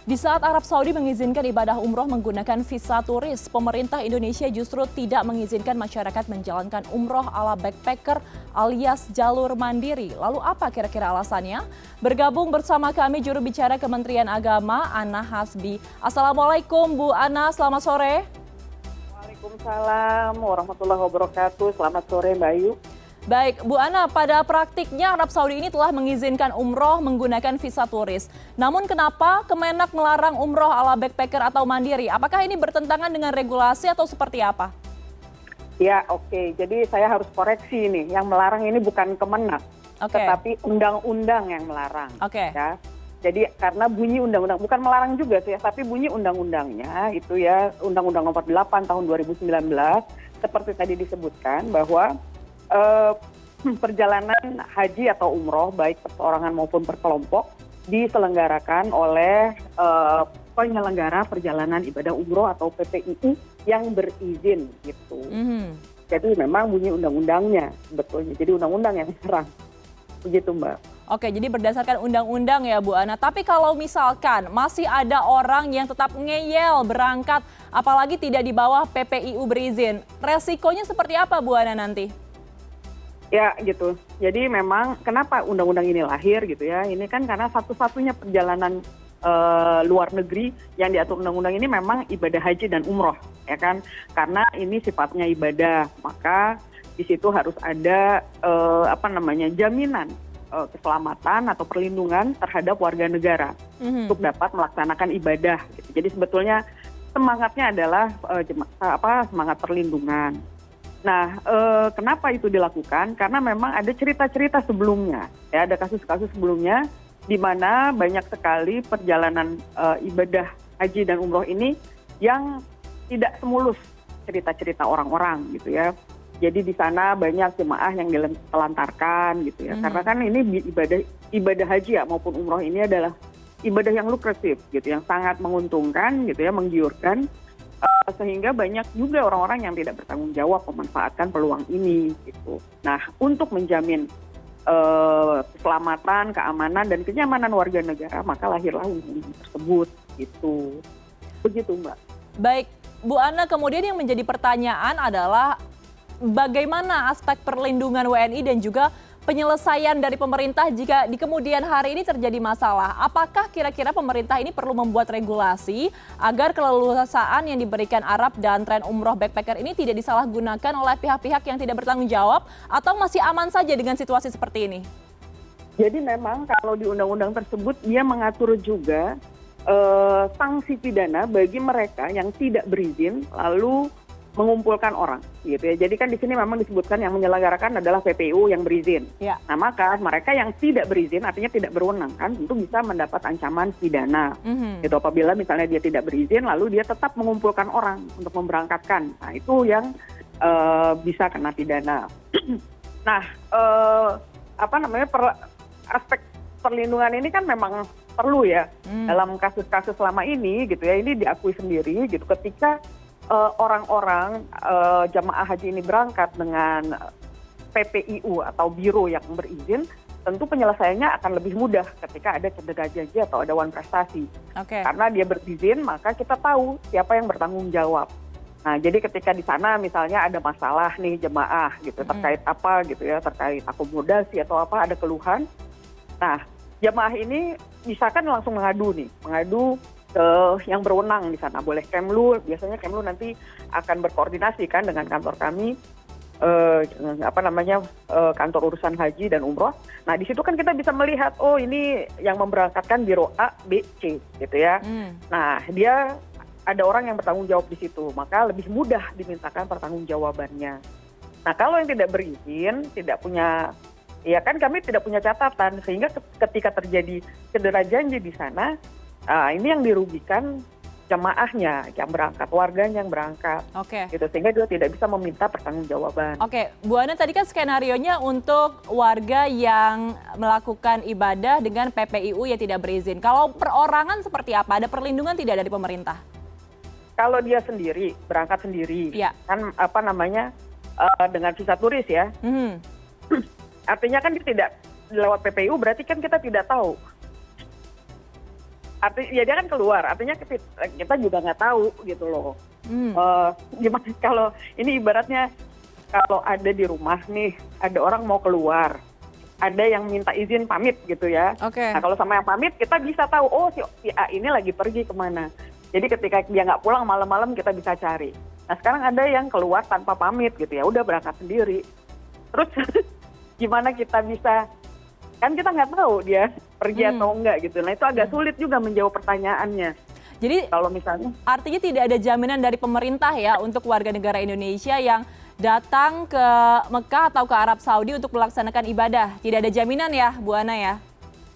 Di saat Arab Saudi mengizinkan ibadah umroh menggunakan visa turis, pemerintah Indonesia justru tidak mengizinkan masyarakat menjalankan umroh ala backpacker alias jalur mandiri. Lalu apa kira-kira alasannya? Bergabung bersama kami juru bicara Kementerian Agama, Ana Hasbi. Assalamualaikum Bu Ana, selamat sore. Waalaikumsalam warahmatullahi wabarakatuh. Selamat sore Mbak Ayu. Baik, Bu Ana, pada praktiknya Arab Saudi ini telah mengizinkan umroh menggunakan visa turis. Namun kenapa Kemenak melarang umroh ala backpacker atau mandiri? Apakah ini bertentangan dengan regulasi atau seperti apa? Ya, oke. Jadi saya harus koreksi nih. Yang melarang ini bukan Kemenak, tetapi undang-undang yang melarang. Ya. Jadi karena bunyi undang-undang, bukan melarang juga sih, tapi bunyi undang-undangnya itu ya Undang-Undang Nomor 8 Tahun 2019 seperti tadi disebutkan bahwa perjalanan haji atau umroh baik perseorangan maupun berkelompok diselenggarakan oleh penyelenggara perjalanan ibadah umroh atau PPIU yang berizin gitu. Jadi memang bunyi undang-undangnya sebetulnya. Jadi undang-undang yang melarang. Begitu Mbak. Oke, jadi berdasarkan undang-undang ya Bu Ana. Tapi kalau misalkan masih ada orang yang tetap ngeyel berangkat, apalagi tidak di bawah PPIU berizin, resikonya seperti apa Bu Ana nanti? Ya gitu. Jadi memang kenapa undang-undang ini lahir gitu ya. Ini kan karena satu-satunya perjalanan luar negeri yang diatur undang-undang ini memang ibadah haji dan umroh ya kan. Karena ini sifatnya ibadah, maka di situ harus ada jaminan keselamatan atau perlindungan terhadap warga negara untuk dapat melaksanakan ibadah gitu. Jadi sebetulnya semangatnya adalah semangat perlindungan. Nah, kenapa itu dilakukan? Karena memang ada cerita-cerita sebelumnya, ya ada kasus-kasus sebelumnya di mana banyak sekali perjalanan ibadah haji dan umroh ini yang tidak semulus cerita-cerita orang-orang gitu ya. Jadi di sana banyak jemaah yang ditelantarkan gitu ya. Karena kan ini ibadah haji ya maupun umroh ini adalah ibadah yang lukratif gitu, yang sangat menguntungkan gitu ya, menggiurkan. Sehingga banyak juga orang-orang yang tidak bertanggung jawab memanfaatkan peluang ini gitu. Nah, untuk menjamin keselamatan, keamanan dan kenyamanan warga negara, maka lahirlah undang-undang tersebut gitu. Begitu Mbak. Baik, Bu Ana, kemudian yang menjadi pertanyaan adalah bagaimana aspek perlindungan WNI dan juga penyelesaian dari pemerintah jika di kemudian hari ini terjadi masalah. Apakah kira-kira pemerintah ini perlu membuat regulasi agar keleluasaan yang diberikan Arab dan tren umroh backpacker ini tidak disalahgunakan oleh pihak-pihak yang tidak bertanggung jawab atau masih aman saja dengan situasi seperti ini? Jadi memang kalau di undang-undang tersebut dia mengatur juga sanksi pidana bagi mereka yang tidak berizin lalu mengumpulkan orang gitu ya. Jadi kan di sini memang disebutkan yang menyelenggarakan adalah PPIU yang berizin. Ya. Nah, maka mereka yang tidak berizin artinya tidak berwenang kan tentu bisa mendapat ancaman pidana. Itu apabila misalnya dia tidak berizin lalu dia tetap mengumpulkan orang untuk memberangkatkan. Nah, itu yang bisa kena pidana. Nah, aspek perlindungan ini kan memang perlu ya dalam kasus-kasus selama ini gitu ya. Ini diakui sendiri gitu ketika orang-orang jamaah haji ini berangkat dengan PPIU atau biro yang berizin, tentu penyelesaiannya akan lebih mudah ketika ada cedera janji atau ada wan prestasi. Karena dia berizin, maka kita tahu siapa yang bertanggung jawab. Nah, jadi ketika di sana misalnya ada masalah nih jemaah gitu terkait apa gitu ya, terkait akomodasi atau apa ada keluhan. Nah, jemaah ini bisa kan langsung mengadu yang berwenang di sana, boleh Kemlu, biasanya Kemlu nanti akan berkoordinasi kan dengan kantor kami, kantor urusan haji dan umroh. Nah di situ kan kita bisa melihat, oh ini yang memberangkatkan biro A, B, C gitu ya. Nah dia ada orang yang bertanggung jawab di situ, maka lebih mudah dimintakan pertanggungjawabannya. Nah kalau yang tidak berizin, tidak punya, ya kan kami tidak punya catatan, sehingga ketika terjadi cedera janji di sana, ini yang dirugikan jemaahnya yang berangkat, warganya yang berangkat. Gitu, sehingga dia tidak bisa meminta pertanggungjawaban. Bu Ana, tadi kan skenarionya untuk warga yang melakukan ibadah dengan PPIU yang tidak berizin. Kalau perorangan seperti apa? Ada perlindungan tidak dari pemerintah? Kalau dia sendiri, berangkat sendiri, kan dengan visa turis ya. Artinya kan dia tidak lewat PPIU, berarti kan kita tidak tahu ya dia kan keluar, artinya kita juga nggak tahu gitu loh. Gimana kalau ini ibaratnya kalau ada di rumah nih, ada orang mau keluar, ada yang minta izin pamit gitu ya. Nah kalau sama yang pamit kita bisa tahu, oh si A ini lagi pergi kemana. Jadi ketika dia nggak pulang malam-malam kita bisa cari. Nah sekarang ada yang keluar tanpa pamit gitu ya, udah berangkat sendiri. Terus gimana kita bisa, kan kita nggak tahu dia pergi atau enggak gitu. Nah itu agak sulit juga menjawab pertanyaannya. Jadi kalau misalnya artinya tidak ada jaminan dari pemerintah ya untuk warga negara Indonesia yang datang ke Mekah atau ke Arab Saudi untuk melaksanakan ibadah. Tidak ada jaminan ya, Bu Ana ya?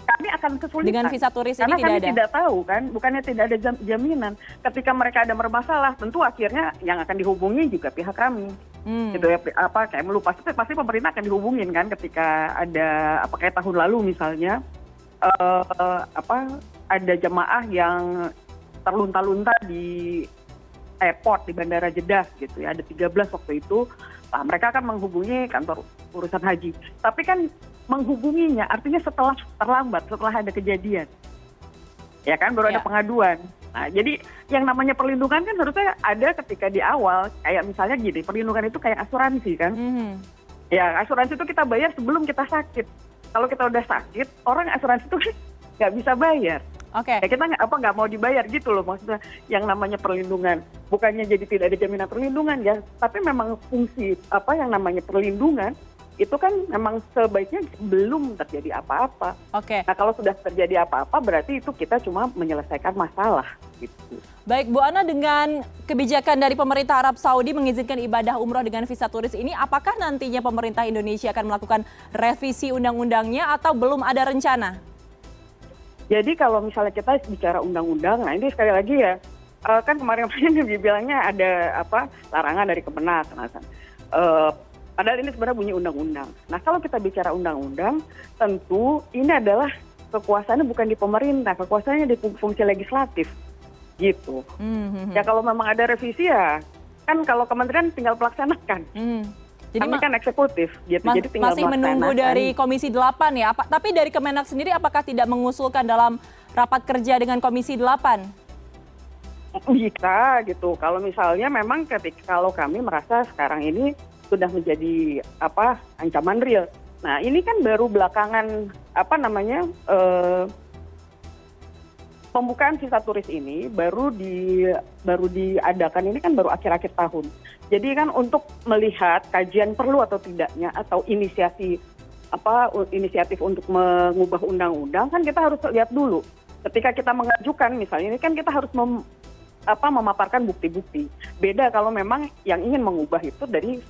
Kami akan kesulitan. Dengan visa turis ini karena tidak ada. Karena kami tidak tahu kan, bukannya tidak ada jaminan. Ketika mereka ada bermasalah, tentu akhirnya yang akan dihubungi juga pihak kami. Gitu ya, kayak lupa pasti pemerintah akan dihubungin kan ketika ada kayak tahun lalu misalnya ada jemaah yang terlunta-lunta di airport di Bandara Jeddah gitu ya, ada 13 waktu itu. Nah, mereka akan menghubungi kantor urusan haji. Tapi kan menghubunginya artinya setelah terlambat, setelah ada kejadian. Ya kan, baru ada pengaduan. Nah, jadi yang namanya perlindungan kan harusnya ada ketika di awal. Kayak misalnya gini, perlindungan itu kayak asuransi kan. Ya, asuransi itu kita bayar sebelum kita sakit. Kalau kita udah sakit, orang asuransi itu nggak bisa bayar. Ya kita nggak mau dibayar gitu loh, maksudnya yang namanya perlindungan. Bukannya jadi tidak ada jaminan perlindungan ya, tapi memang fungsi yang namanya perlindungan itu kan memang sebaiknya belum terjadi apa-apa. Nah kalau sudah terjadi apa-apa berarti itu kita cuma menyelesaikan masalah gitu. Baik Bu Ana, dengan kebijakan dari pemerintah Arab Saudi mengizinkan ibadah umroh dengan visa turis ini, apakah nantinya pemerintah Indonesia akan melakukan revisi undang-undangnya atau belum ada rencana? Jadi kalau misalnya kita bicara undang-undang, nah ini sekali lagi ya, kan kemarin-kemarin dibilangnya ada larangan dari Kemenak. Padahal ini sebenarnya bunyi undang-undang. Nah kalau kita bicara undang-undang, tentu ini adalah kekuasaannya bukan di pemerintah, kekuasaannya di fungsi legislatif, gitu. Ya kalau memang ada revisi ya, kan kalau kementerian tinggal pelaksanakan. Jadi kami kan eksekutif, gitu. Jadi tinggal masih menunggu dari Komisi 8 ya. Tapi dari Kemenak sendiri apakah tidak mengusulkan dalam rapat kerja dengan Komisi 8? Bisa gitu. Kalau misalnya memang kalau kami merasa sekarang ini sudah menjadi ancaman real. Nah ini kan baru belakangan pembukaan visa turis ini baru diadakan ini kan baru akhir-akhir tahun. Jadi kan untuk melihat kajian perlu atau tidaknya atau inisiatif untuk mengubah undang-undang kan kita harus lihat dulu. Ketika kita mengajukan misalnya ini kan kita harus memaparkan bukti-bukti. Beda kalau memang yang ingin mengubah itu dari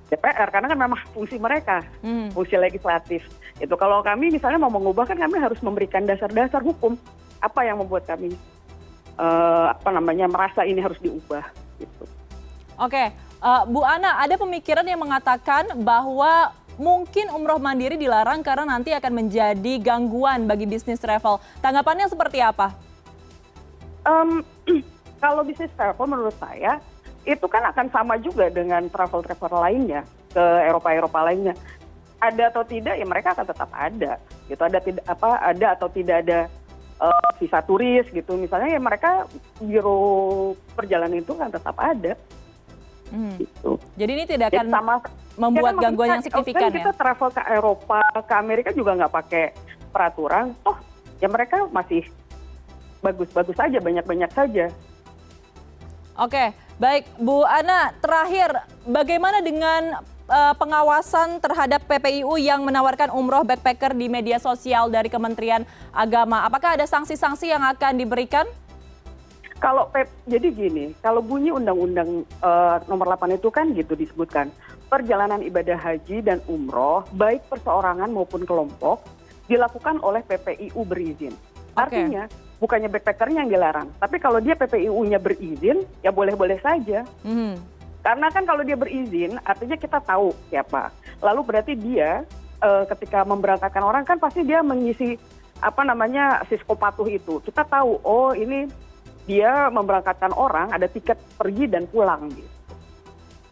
DPR karena kan memang fungsi mereka, fungsi legislatif. Itu kalau kami misalnya mau mengubah kan kami harus memberikan dasar-dasar hukum. Apa yang membuat kami merasa ini harus diubah gitu. Bu Ana, ada pemikiran yang mengatakan bahwa mungkin umroh mandiri dilarang karena nanti akan menjadi gangguan bagi bisnis travel. Tanggapannya seperti apa? Kalau bisnis travel menurut saya itu kan akan sama juga dengan travel lainnya ke Eropa lainnya. Ada atau tidak ya mereka akan tetap ada. Gitu ada atau tidak ada visa turis gitu misalnya ya mereka biro perjalanan itu kan tetap ada. Gitu. Jadi ini tidak akan membuat gangguan yang signifikan ya? Kita travel ke Eropa, ke Amerika juga nggak pakai peraturan, ya mereka masih bagus-bagus saja, banyak-banyak saja. Baik Bu Ana, terakhir bagaimana dengan pengawasan terhadap PPIU yang menawarkan umroh backpacker di media sosial dari Kementerian Agama? Apakah ada sanksi-sanksi yang akan diberikan? Jadi gini, kalau bunyi Undang-Undang nomor 8 itu kan gitu disebutkan, perjalanan ibadah haji dan umroh baik perseorangan maupun kelompok dilakukan oleh PPIU berizin. Artinya bukannya backpackernya yang dilarang, tapi kalau dia PPIU-nya berizin ya boleh-boleh saja. Karena kan kalau dia berizin artinya kita tahu siapa. Lalu berarti dia ketika memberangkatkan orang kan pasti dia mengisi sisko patuh itu. Kita tahu ini dia memberangkatkan orang ada tiket pergi dan pulang gitu.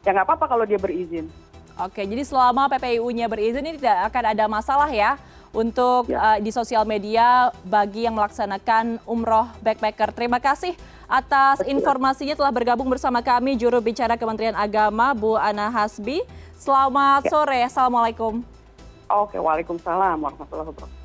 Ya nggak apa-apa kalau dia berizin. Jadi selama PPIU-nya berizin ini tidak akan ada masalah ya untuk di sosial media bagi yang melaksanakan umroh backpacker. Terima kasih atas informasinya, telah bergabung bersama kami juru bicara Kementerian Agama Bu Ana Hasbi. Selamat sore, Assalamualaikum. Oke, waalaikumsalam warahmatullahi wabarakatuh.